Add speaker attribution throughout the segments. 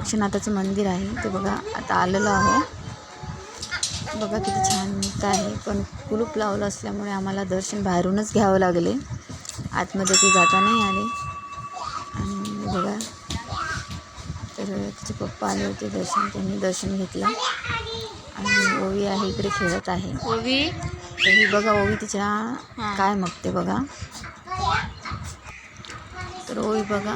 Speaker 1: गोरक्षनाथाचं मंदिर आहे ते बघा. आता आलेलो आहो. बघा किती छान मोठं आहे, पण कुलूप लावलं असल्यामुळे आम्हाला दर्शन बाहेरूनच घ्यावं लागले. आतमध्ये काही जाता नाही आले. आणि बघा तर तिचे पप्पा आले होते त्यांनी दर्शन घेतलं. आणि ओवी आहे इकडे खेळत आहे. ओवी तर ही बघा ओवी तिच्या काय मागते बघा. तर ओवी बघा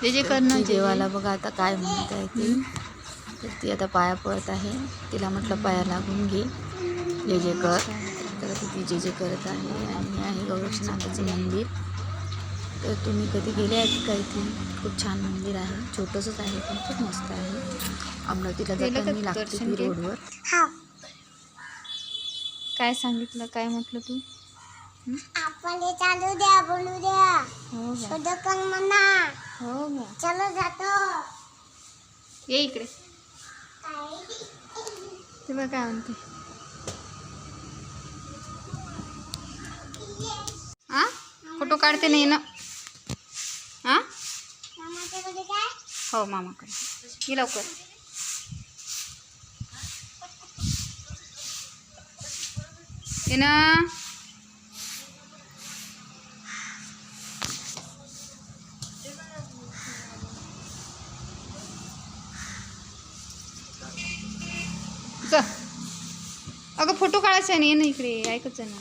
Speaker 2: जे करणं
Speaker 1: देवाला बघा आता काय म्हणत आहे ती. तर ती आता पाया पडत आहे. तिला म्हटलं पाया लागून घे, जे कर. तर ती जे करत आहे. आणि आहे गोरक्षनाथाचं मंदिर. तर तुम्ही कधी गेले आहेत का इथे? खूप छान मंदिर आहे, छोटंसंच आहे पण खूप मस्त आहे. अमरावतीला जाताना लागते ती रोडवर.
Speaker 2: काय सांगितलं, काय म्हटलं तू?
Speaker 3: आपले चालू द्या, बोलू द्या.
Speaker 2: हो
Speaker 3: शोध कर म्हणा.
Speaker 2: हो
Speaker 3: चलो जातो.
Speaker 2: ये इकडे. ते बघ काय म्हणते. हा फोटो काढते नाही ना. हा
Speaker 3: मामाच्याकडे काय?
Speaker 2: हो मामाकडे ये लवकर. ये ना. अगं फोटो काढायचा नाही ना इकडे, ऐकच ना.